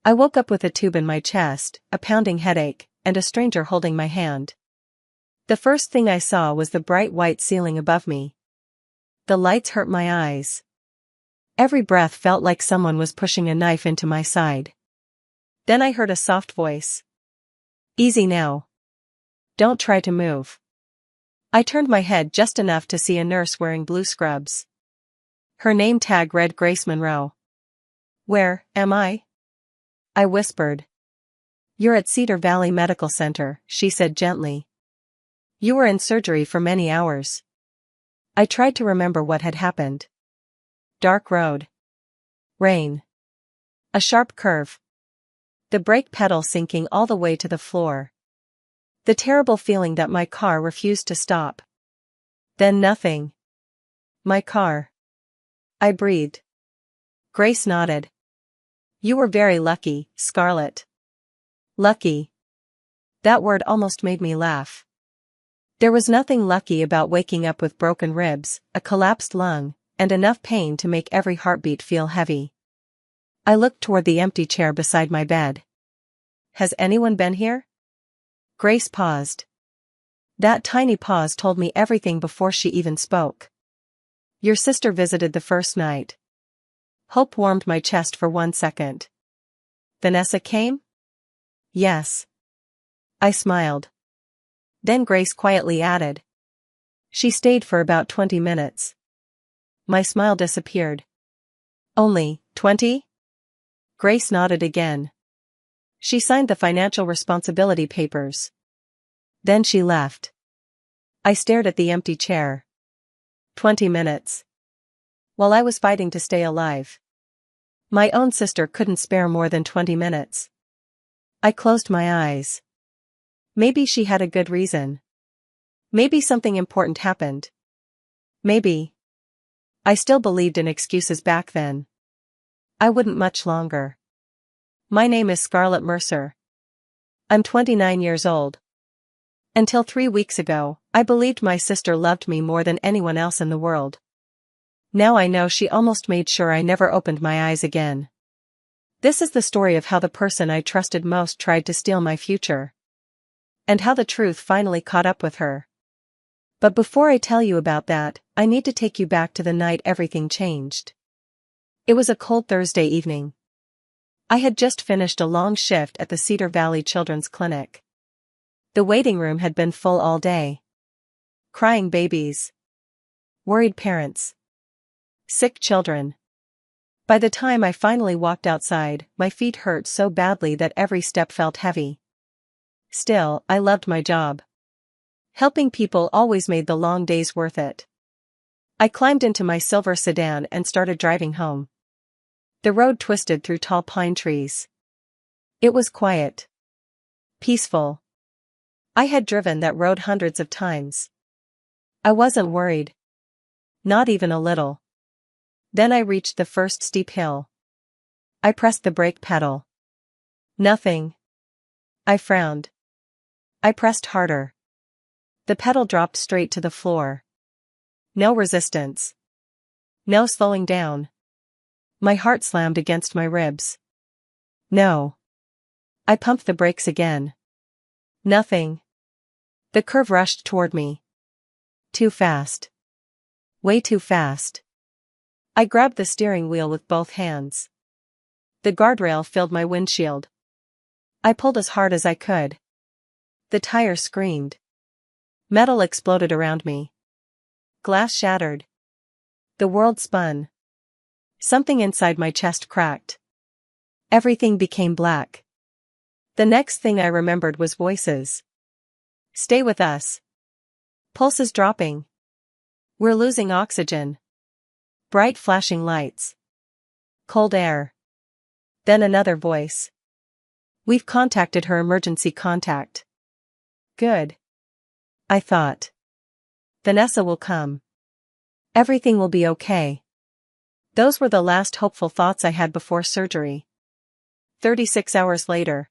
I woke up with a tube in my chest, a pounding headache, and a stranger holding my hand. The first thing I saw was the bright white ceiling above me. The lights hurt my eyes. Every breath felt like someone was pushing a knife into my side. Then I heard a soft voice. "Easy now. Don't try to move." I turned my head just enough to see a nurse wearing blue scrubs. Her name tag read Grace Monroe. "Where am I?" I whispered. "You're at Cedar Valley Medical Center," she said gently. "You were in surgery for many hours." I tried to remember what had happened. Dark road. Rain. A sharp curve. The brake pedal sinking all the way to the floor. The terrible feeling that my car refused to stop. Then nothing. My car. I breathed. Grace nodded. "You were very lucky, Scarlett." Lucky. That word almost made me laugh. There was nothing lucky about waking up with broken ribs, a collapsed lung, and enough pain to make every heartbeat feel heavy. I looked toward the empty chair beside my bed. "Has anyone been here?" Grace paused. That tiny pause told me everything before she even spoke. "Your sister visited the first night." Hope warmed my chest for 1 second. "Vanessa came?" "Yes." I smiled. Then Grace quietly added. "She stayed for about 20 minutes. My smile disappeared. "Only 20? Grace nodded again. "She signed the financial responsibility papers. Then she left." I stared at the empty chair. 20 minutes. While I was fighting to stay alive. My own sister couldn't spare more than 20 minutes. I closed my eyes. Maybe she had a good reason. Maybe something important happened. Maybe. I still believed in excuses back then. I wouldn't much longer. "My name is Scarlett Mercer. I'm 29 years old. Until 3 weeks ago, I believed my sister loved me more than anyone else in the world. Now I know she almost made sure I never opened my eyes again. This is the story of how the person I trusted most tried to steal my future. And how the truth finally caught up with her. But before I tell you about that, I need to take you back to the night everything changed. It was a cold Thursday evening. I had just finished a long shift at the Cedar Valley Children's Clinic. The waiting room had been full all day. Crying babies. Worried parents. Sick children. By the time I finally walked outside, my feet hurt so badly that every step felt heavy. Still, I loved my job. Helping people always made the long days worth it. I climbed into my silver sedan and started driving home. The road twisted through tall pine trees. It was quiet. Peaceful. I had driven that road hundreds of times. I wasn't worried. Not even a little. Then I reached the first steep hill. I pressed the brake pedal. Nothing. I frowned. I pressed harder. The pedal dropped straight to the floor. No resistance. No slowing down. My heart slammed against my ribs. No. I pumped the brakes again. Nothing. The curve rushed toward me. Too fast. Way too fast. I grabbed the steering wheel with both hands. The guardrail filled my windshield. I pulled as hard as I could. The tire screamed. Metal exploded around me. Glass shattered. The world spun. Something inside my chest cracked. Everything became black. The next thing I remembered was voices. "Stay with us. Pulse is dropping. We're losing oxygen." Bright flashing lights. Cold air. Then another voice. "We've contacted her emergency contact." Good. I thought. Vanessa will come. Everything will be okay. Those were the last hopeful thoughts I had before surgery. 36 hours later.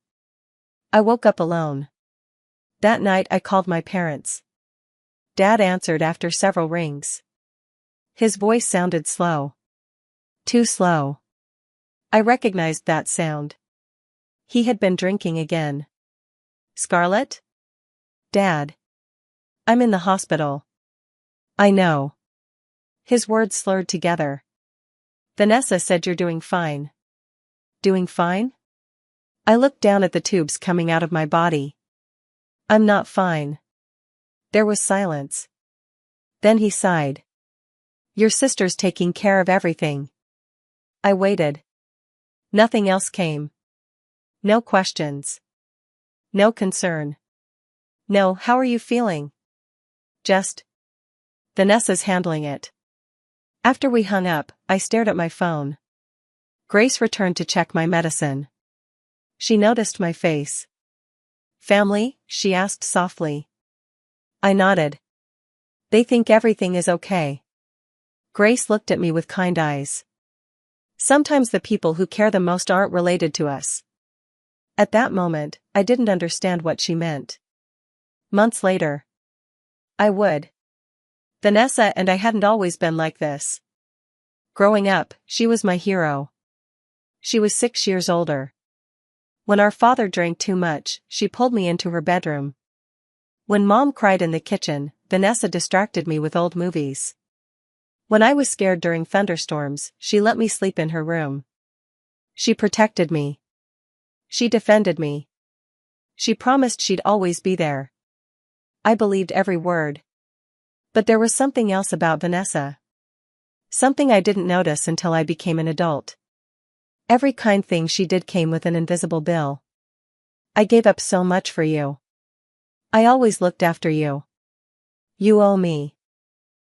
I woke up alone. That night I called my parents. Dad answered after several rings. His voice sounded slow. Too slow. I recognized that sound. He had been drinking again. Scarlett? Dad. I'm in the hospital. I know. His words slurred together. Vanessa said you're doing fine. Doing fine? I looked down at the tubes coming out of my body. I'm not fine. There was silence. Then he sighed. Your sister's taking care of everything. I waited. Nothing else came. No questions. No concern. No, how are you feeling? Just. Vanessa's handling it. After we hung up, I stared at my phone. Grace returned to check my medicine. She noticed my face. Family? She asked softly. I nodded. They think everything is okay. Grace looked at me with kind eyes. Sometimes the people who care the most aren't related to us. At that moment, I didn't understand what she meant. Months later. I would. Vanessa and I hadn't always been like this. Growing up, she was my hero. She was 6 years older. When our father drank too much, she pulled me into her bedroom. When Mom cried in the kitchen, Vanessa distracted me with old movies. When I was scared during thunderstorms, she let me sleep in her room. She protected me. She defended me. She promised she'd always be there. I believed every word. But there was something else about Vanessa. Something I didn't notice until I became an adult. Every kind thing she did came with an invisible bill. I gave up so much for you. I always looked after you. You owe me.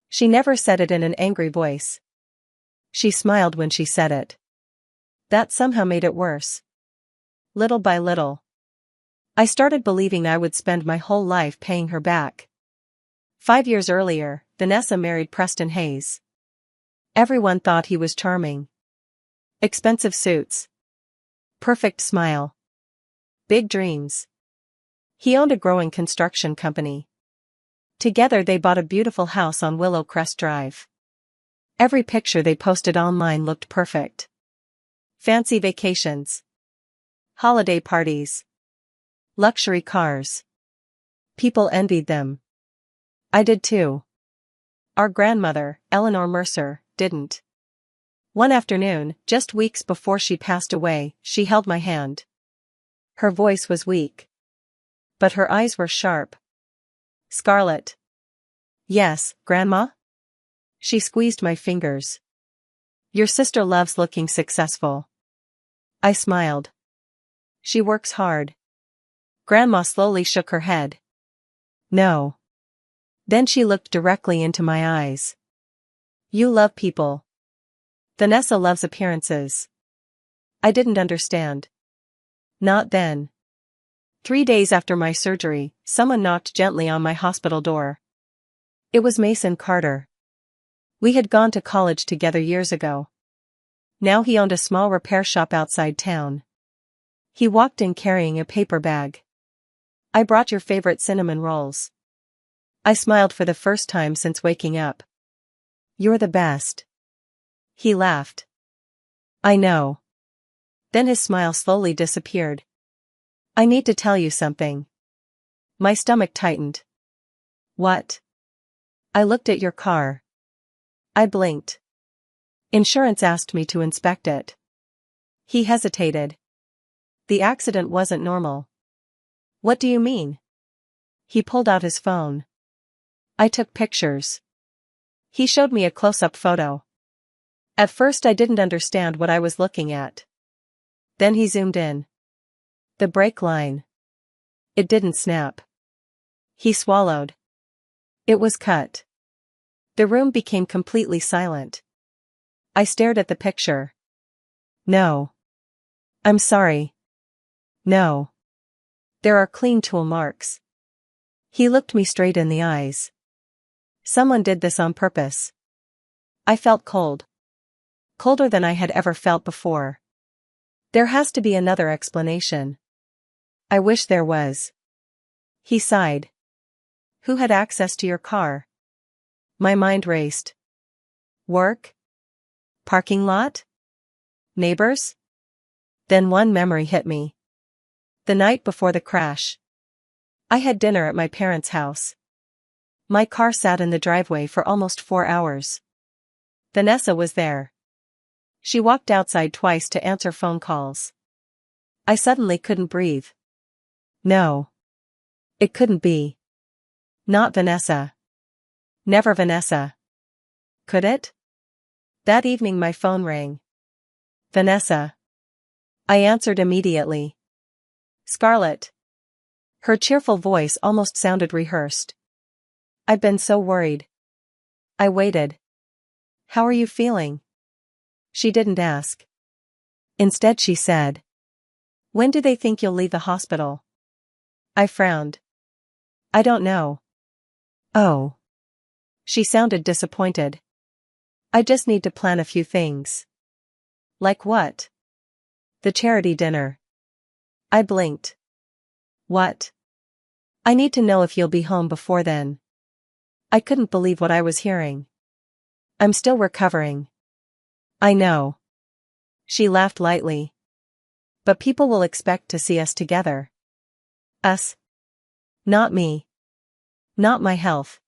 She never said it in an angry voice. She smiled when she said it. That somehow made it worse. Little by little, I started believing I would spend my whole life paying her back. 5 years earlier, Vanessa married Preston Hayes. Everyone thought he was charming. Expensive suits. Perfect smile. Big dreams. He owned a growing construction company. Together they bought a beautiful house on Willow Crest Drive. Every picture they posted online looked perfect. Fancy vacations. Holiday parties. Luxury cars. People envied them. I did too. Our grandmother, Eleanor Mercer, didn't. One afternoon, just weeks before she passed away, she held my hand. Her voice was weak. But her eyes were sharp. Scarlett. Yes, Grandma? She squeezed my fingers. Your sister loves looking successful. I smiled. She works hard. Grandma slowly shook her head. No. Then she looked directly into my eyes. You love people. Vanessa loves appearances. I didn't understand. Not then. 3 days after my surgery, someone knocked gently on my hospital door. It was Mason Carter. We had gone to college together years ago. Now he owned a small repair shop outside town. He walked in carrying a paper bag. I brought your favorite cinnamon rolls. I smiled for the first time since waking up. You're the best. He laughed. I know. Then his smile slowly disappeared. I need to tell you something. My stomach tightened. What? I looked at your car. I blinked. Insurance asked me to inspect it. He hesitated. The accident wasn't normal. What do you mean? He pulled out his phone. I took pictures. He showed me a close-up photo. At first I didn't understand what I was looking at. Then he zoomed in. The brake line. It didn't snap. He swallowed. It was cut. The room became completely silent. I stared at the picture. No. I'm sorry. No. There are clean tool marks. He looked me straight in the eyes. Someone did this on purpose. I felt cold. Colder than I had ever felt before. There has to be another explanation. I wish there was. He sighed. Who had access to your car? My mind raced. Work? Parking lot? Neighbors? Then one memory hit me. The night before the crash, I had dinner at my parents' house. My car sat in the driveway for almost 4 hours. Vanessa was there. She walked outside twice to answer phone calls. I suddenly couldn't breathe. No. It couldn't be. Not Vanessa. Never Vanessa. Could it? That evening my phone rang. Vanessa. I answered immediately. Scarlett. Her cheerful voice almost sounded rehearsed. I've been so worried. I waited. How are you feeling? She didn't ask. Instead she said. When do they think you'll leave the hospital? I frowned. I don't know. Oh. She sounded disappointed. I just need to plan a few things. Like what? The charity dinner. I blinked. What? I need to know if you'll be home before then. I couldn't believe what I was hearing. I'm still recovering. I know. She laughed lightly. But people will expect to see us together. Us. Not me. Not my health.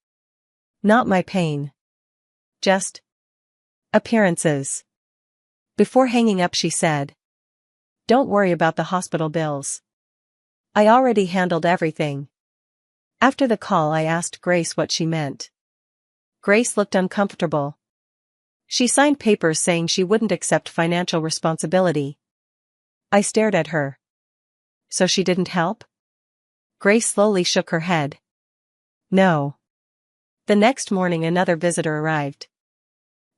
Not my pain. Just appearances. Before hanging up she said. Don't worry about the hospital bills. I already handled everything. After the call I asked Grace what she meant. Grace looked uncomfortable. She signed papers saying she wouldn't accept financial responsibility. I stared at her. So she didn't help? Grace slowly shook her head. No. The next morning another visitor arrived.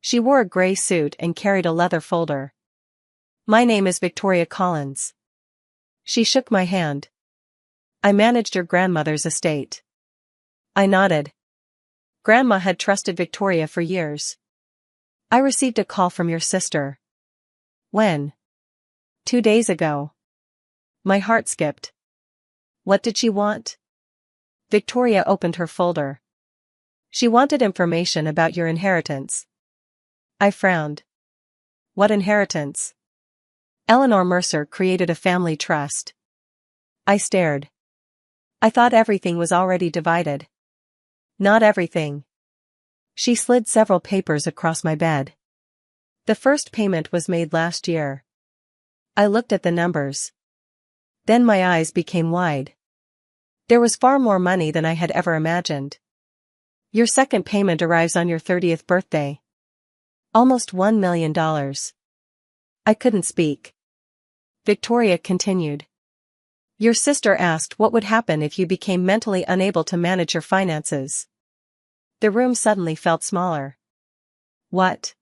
She wore a gray suit and carried a leather folder. My name is Victoria Collins. She shook my hand. I managed your grandmother's estate. I nodded. Grandma had trusted Victoria for years. I received a call from your sister. When? 2 days ago. My heart skipped. What did she want? Victoria opened her folder. She wanted information about your inheritance. I frowned. What inheritance? Eleanor Mercer created a family trust. I stared. I thought everything was already divided. Not everything. She slid several papers across my bed. The first payment was made last year. I looked at the numbers. Then my eyes became wide. There was far more money than I had ever imagined. Your second payment arrives on your 30th birthday. Almost $1 million. I couldn't speak. Victoria continued. Your sister asked what would happen if you became mentally unable to manage your finances. The room suddenly felt smaller. What?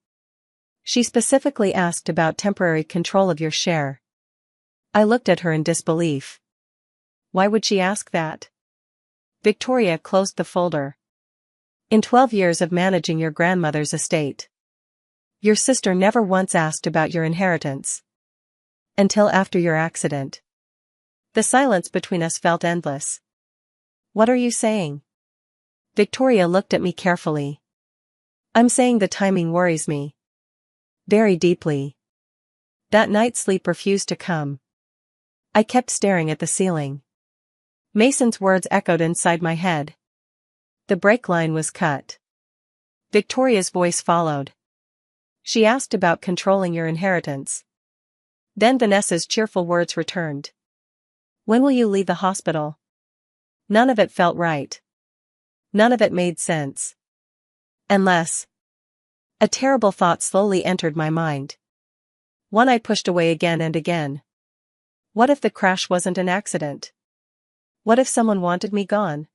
She specifically asked about temporary control of your share. I looked at her in disbelief. Why would she ask that? Victoria closed the folder. In 12 years of managing your grandmother's estate, your sister never once asked about your inheritance. Until after your accident. The silence between us felt endless. What are you saying? Victoria looked at me carefully. I'm saying the timing worries me. Very deeply. That night sleep refused to come. I kept staring at the ceiling. Mason's words echoed inside my head. The brake line was cut. Victoria's voice followed. She asked about controlling your inheritance. Then Vanessa's cheerful words returned. When will you leave the hospital? None of it felt right. None of it made sense. Unless. A terrible thought slowly entered my mind. One I pushed away again and again. What if the crash wasn't an accident? What if someone wanted me gone?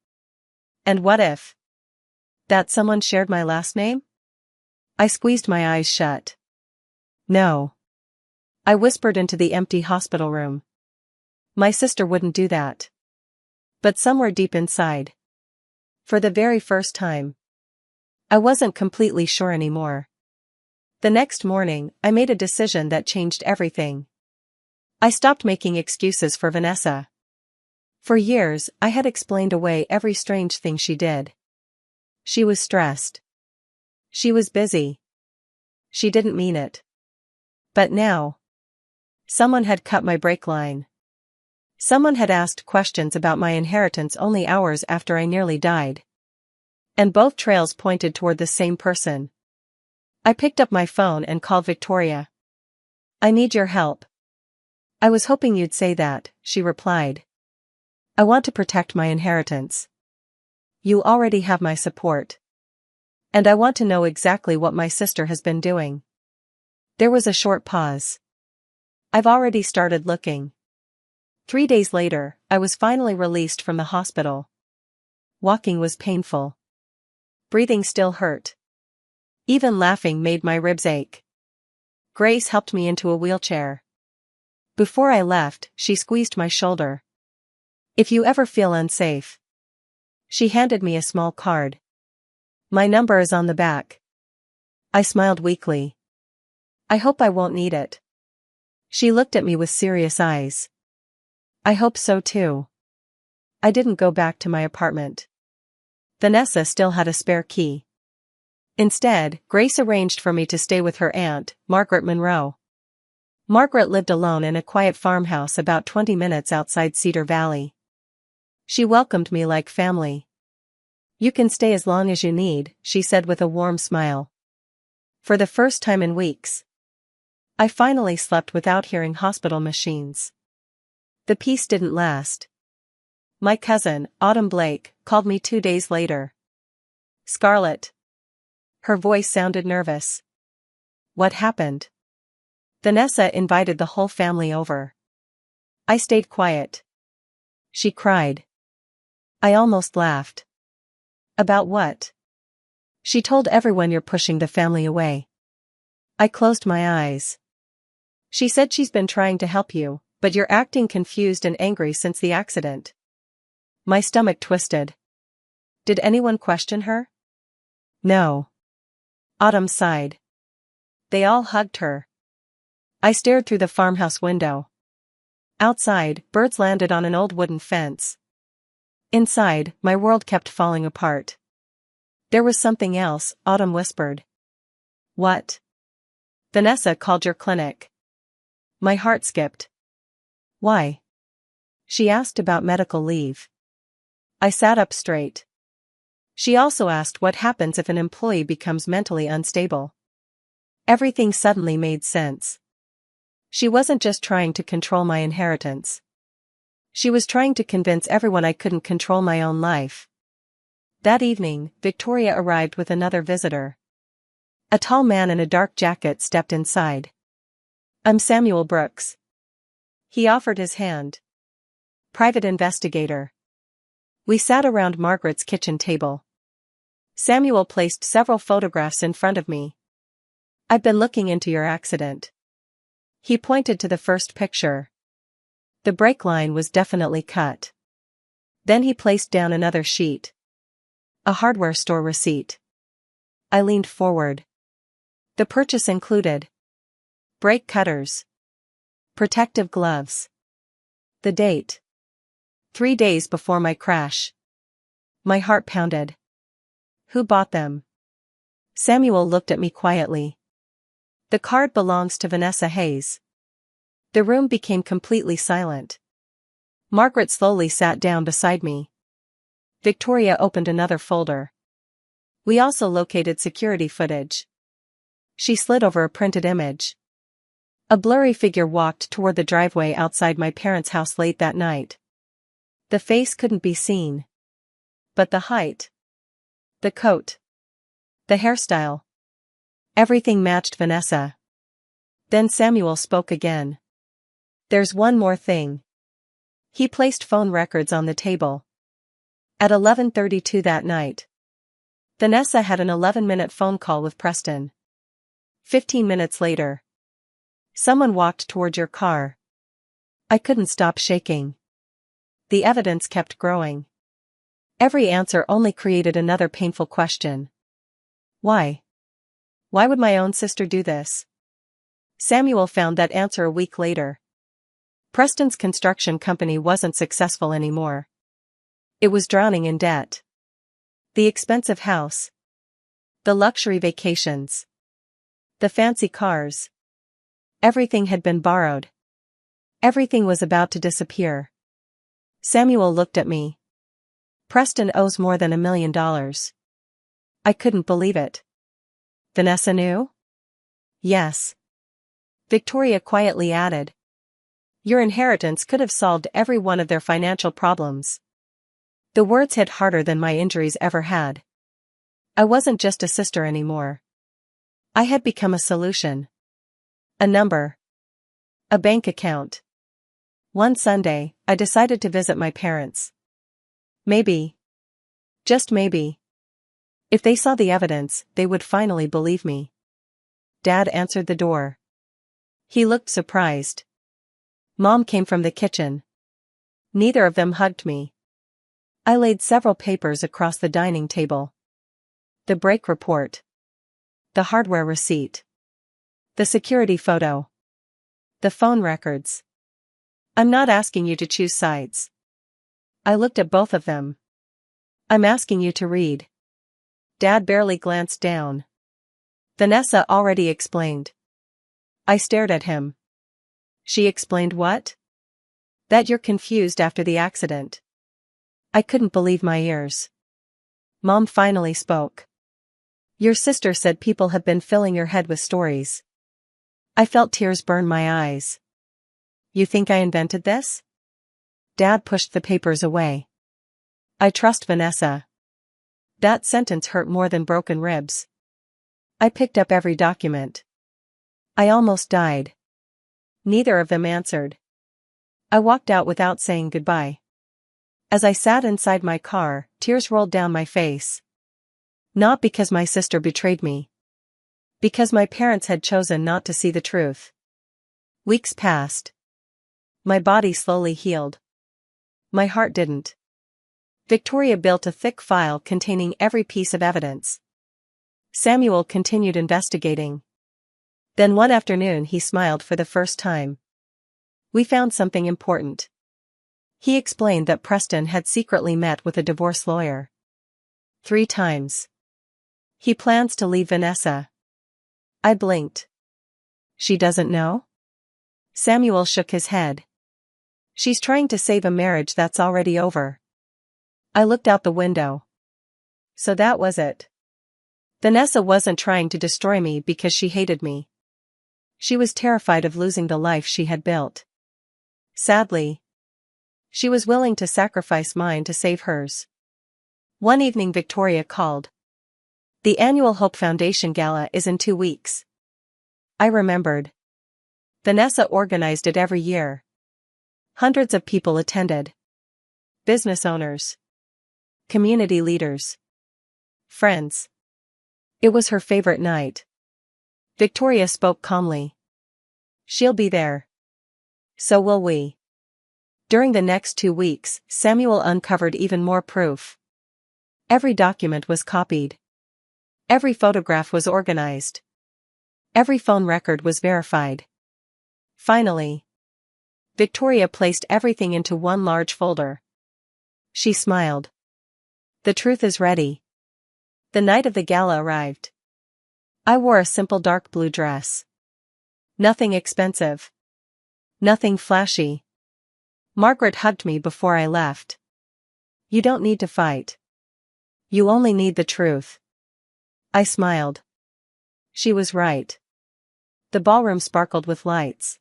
And what if that someone shared my last name? I squeezed my eyes shut. No. I whispered into the empty hospital room. My sister wouldn't do that. But somewhere deep inside, for the very first time, I wasn't completely sure anymore. The next morning, I made a decision that changed everything. I stopped making excuses for Vanessa. For years, I had explained away every strange thing she did. She was stressed. She was busy. She didn't mean it. But now, someone had cut my brake line. Someone had asked questions about my inheritance only hours after I nearly died. And both trails pointed toward the same person. I picked up my phone and called Victoria. "I need your help." "I was hoping you'd say that," she replied. "I want to protect my inheritance. You already have my support. And I want to know exactly what my sister has been doing." There was a short pause. "I've already started looking." 3 days later, I was finally released from the hospital. Walking was painful. Breathing still hurt. Even laughing made my ribs ache. Grace helped me into a wheelchair. Before I left, she squeezed my shoulder. "If you ever feel unsafe." She handed me a small card. "My number is on the back." I smiled weakly. "I hope I won't need it." She looked at me with serious eyes. "I hope so too." I didn't go back to my apartment. Vanessa still had a spare key. Instead, Grace arranged for me to stay with her aunt, Margaret Monroe. Margaret lived alone in a quiet farmhouse about 20 minutes outside Cedar Valley. She welcomed me like family. "You can stay as long as you need," she said with a warm smile. For the first time in weeks, I finally slept without hearing hospital machines. The peace didn't last. My cousin, Autumn Blake, called me 2 days later. "Scarlett." Her voice sounded nervous. "What happened?" "Vanessa invited the whole family over." I stayed quiet. She cried. I almost laughed. "About what?" "She told everyone you're pushing the family away." I closed my eyes. "She said she's been trying to help you, but you're acting confused and angry since the accident." My stomach twisted. "Did anyone question her?" "No." Autumn sighed. "They all hugged her." I stared through the farmhouse window. Outside, birds landed on an old wooden fence. Inside, my world kept falling apart. "There was something else," Autumn whispered. "What?" "Vanessa called your clinic." My heart skipped. "Why?" "She asked about medical leave." I sat up straight. "She also asked what happens if an employee becomes mentally unstable." Everything suddenly made sense. She wasn't just trying to control my inheritance. She was trying to convince everyone I couldn't control my own life. That evening, Victoria arrived with another visitor. A tall man in a dark jacket stepped inside. "I'm Samuel Brooks." He offered his hand. "Private investigator." We sat around Margaret's kitchen table. Samuel placed several photographs in front of me. "I've been looking into your accident." He pointed to the first picture. The brake line was definitely cut. Then he placed down another sheet. A hardware store receipt. I leaned forward. The purchase included brake cutters, protective gloves. The date: 3 days before my crash. My heart pounded. "Who bought them?" Samuel looked at me quietly. "The card belongs to Vanessa Hayes." The room became completely silent. Margaret slowly sat down beside me. Victoria opened another folder. We also located security footage. She slid over a printed image. A blurry figure walked toward the driveway outside my parents' house late that night. The face couldn't be seen. But the height, the coat, the hairstyle, everything matched Vanessa. Then Samuel spoke again. "There's one more thing." He placed phone records on the table. At 11:32 that night, Vanessa had an 11-minute phone call with Preston. 15 minutes later, someone walked toward your car. I couldn't stop shaking. The evidence kept growing. Every answer only created another painful question. Why? Why would my own sister do this? Samuel found that answer a week later. Preston's construction company wasn't successful anymore. It was drowning in debt. The expensive house, the luxury vacations, the fancy cars. Everything had been borrowed. Everything was about to disappear. Samuel looked at me. Preston owes more than $1 million. I couldn't believe it. Vanessa knew? Yes. Victoria quietly added. Your inheritance could have solved every one of their financial problems. The words hit harder than my injuries ever had. I wasn't just a sister anymore. I had become a solution. A number. A bank account. One Sunday, I decided to visit my parents. Maybe. Just maybe. If they saw the evidence, they would finally believe me. Dad answered the door. He looked surprised. Mom came from the kitchen. Neither of them hugged me. I laid several papers across the dining table. The break report. The hardware receipt. The security photo. The phone records. I'm not asking you to choose sides. I looked at both of them. I'm asking you to read. Dad barely glanced down. Vanessa already explained. I stared at him. She explained what? That you're confused after the accident. I couldn't believe my ears. Mom finally spoke. Your sister said people have been filling your head with stories. I felt tears burn my eyes. You think I invented this? Dad pushed the papers away. I trust Vanessa. That sentence hurt more than broken ribs. I picked up every document. I almost died. Neither of them answered. I walked out without saying goodbye. As I sat inside my car, tears rolled down my face. Not because my sister betrayed me. Because my parents had chosen not to see the truth. Weeks passed. My body slowly healed. My heart didn't. Victoria built a thick file containing every piece of evidence. Samuel continued investigating. Then one afternoon he smiled for the first time. We found something important. He explained that Preston had secretly met with a divorce lawyer. 3 times. He plans to leave Vanessa. I blinked. She doesn't know? Samuel shook his head. She's trying to save a marriage that's already over. I looked out the window. So that was it. Vanessa wasn't trying to destroy me because she hated me. She was terrified of losing the life she had built. Sadly, she was willing to sacrifice mine to save hers. One evening Victoria called. The annual Hope Foundation Gala is in 2 weeks. I remembered. Vanessa organized it every year. Hundreds of people attended. Business owners. Community leaders. Friends. It was her favorite night. Victoria spoke calmly. She'll be there. So will we. During the next 2 weeks, Samuel uncovered even more proof. Every document was copied. Every photograph was organized. Every phone record was verified. Finally, Victoria placed everything into one large folder. She smiled. The truth is ready. The night of the gala arrived. I wore a simple dark blue dress. Nothing expensive. Nothing flashy. Margaret hugged me before I left. You don't need to fight. You only need the truth. I smiled. She was right. The ballroom sparkled with lights.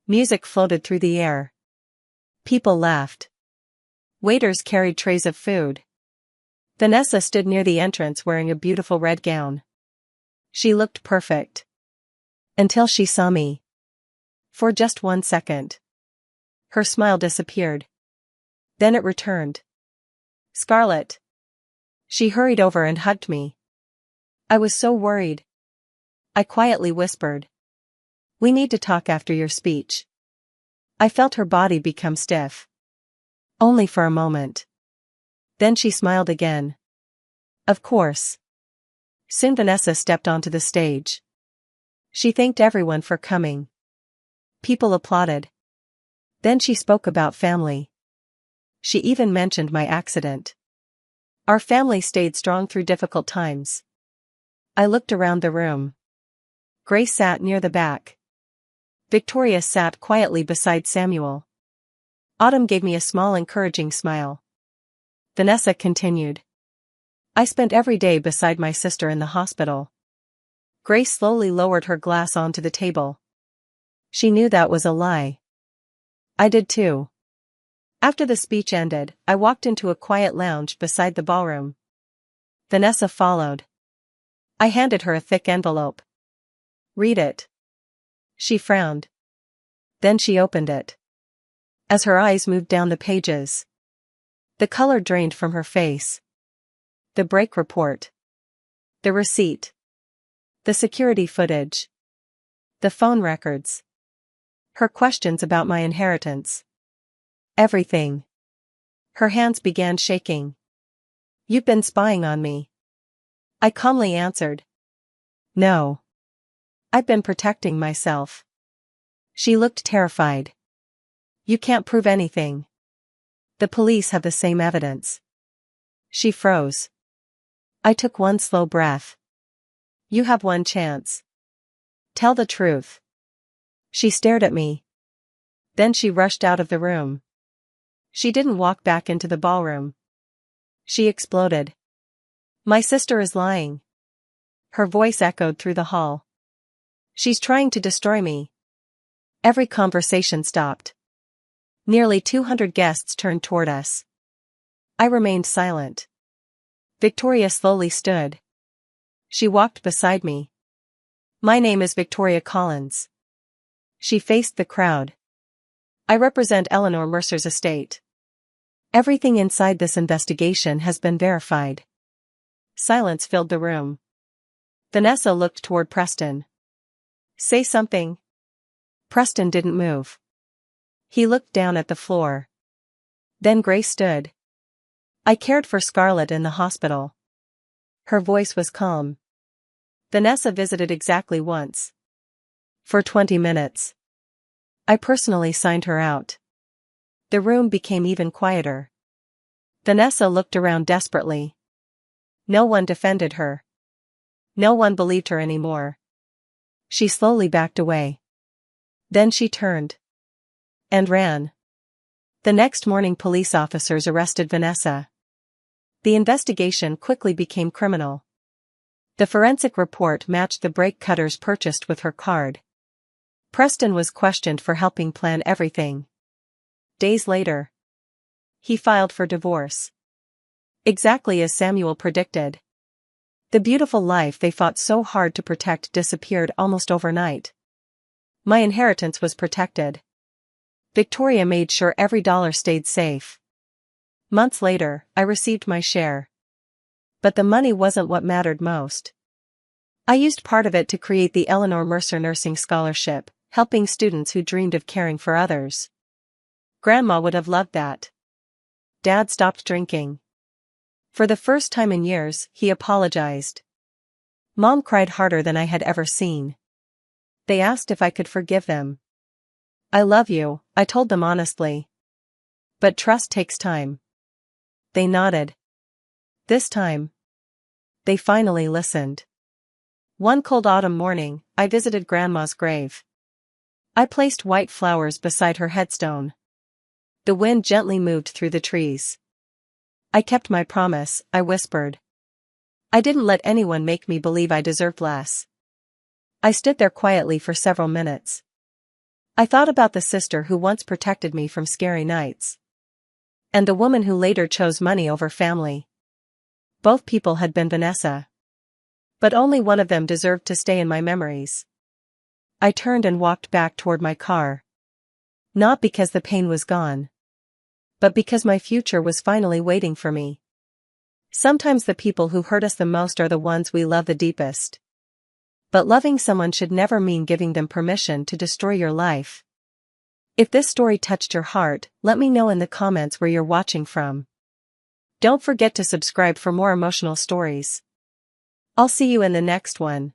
Music floated through the air. People laughed. Waiters carried trays of food. Vanessa stood near the entrance wearing a beautiful red gown. She looked perfect. Until she saw me. For just 1 second. Her smile disappeared. Then it returned. Scarlett. She hurried over and hugged me. I was so worried. I quietly whispered. We need to talk after your speech. I felt her body become stiff. Only for a moment. Then she smiled again. Of course. Soon Vanessa stepped onto the stage. She thanked everyone for coming. People applauded. Then she spoke about family. She even mentioned my accident. Our family stayed strong through difficult times. I looked around the room. Grace sat near the back. Victoria sat quietly beside Samuel. Autumn gave me a small encouraging smile. Vanessa continued. I spent every day beside my sister in the hospital. Grace slowly lowered her glass onto the table. She knew that was a lie. I did too. After the speech ended, I walked into a quiet lounge beside the ballroom. Vanessa followed. I handed her a thick envelope. Read it. She frowned. Then she opened it. As her eyes moved down the pages, the color drained from her face. The break report. The receipt. The security footage. The phone records. Her questions about my inheritance. Everything. Her hands began shaking. You've been spying on me. I calmly answered. No. I've been protecting myself. She looked terrified. You can't prove anything. The police have the same evidence. She froze. I took one slow breath. You have one chance. Tell the truth. She stared at me. Then she rushed out of the room. She didn't walk back into the ballroom. She exploded. My sister is lying. Her voice echoed through the hall. She's trying to destroy me. Every conversation stopped. Nearly 200 guests turned toward us. I remained silent. Victoria slowly stood. She walked beside me. My name is Victoria Collins. She faced the crowd. I represent Eleanor Mercer's estate. Everything inside this investigation has been verified. Silence filled the room. Vanessa looked toward Preston. Say something. Preston didn't move. He looked down at the floor. Then Grace stood. I cared for Scarlett in the hospital. Her voice was calm. Vanessa visited exactly once. For 20 minutes. I personally signed her out. The room became even quieter. Vanessa looked around desperately. No one defended her. No one believed her anymore. She slowly backed away. Then she turned. And ran. The next morning police officers arrested Vanessa. The investigation quickly became criminal. The forensic report matched the brake cutters purchased with her card. Preston was questioned for helping plan everything. Days later, he filed for divorce. Exactly as Samuel predicted. The beautiful life they fought so hard to protect disappeared almost overnight. My inheritance was protected. Victoria made sure every dollar stayed safe. Months later, I received my share. But the money wasn't what mattered most. I used part of it to create the Eleanor Mercer Nursing Scholarship, helping students who dreamed of caring for others. Grandma would have loved that. Dad stopped drinking. For the first time in years, he apologized. Mom cried harder than I had ever seen. They asked if I could forgive them. I love you, I told them honestly. But trust takes time. They nodded. This time, they finally listened. One cold autumn morning, I visited Grandma's grave. I placed white flowers beside her headstone. The wind gently moved through the trees. I kept my promise, I whispered. I didn't let anyone make me believe I deserved less. I stood there quietly for several minutes. I thought about the sister who once protected me from scary nights. And the woman who later chose money over family. Both people had been Vanessa. But only one of them deserved to stay in my memories. I turned and walked back toward my car. Not because the pain was gone. But because my future was finally waiting for me. Sometimes the people who hurt us the most are the ones we love the deepest. But loving someone should never mean giving them permission to destroy your life. If this story touched your heart, let me know in the comments where you're watching from. Don't forget to subscribe for more emotional stories. I'll see you in the next one.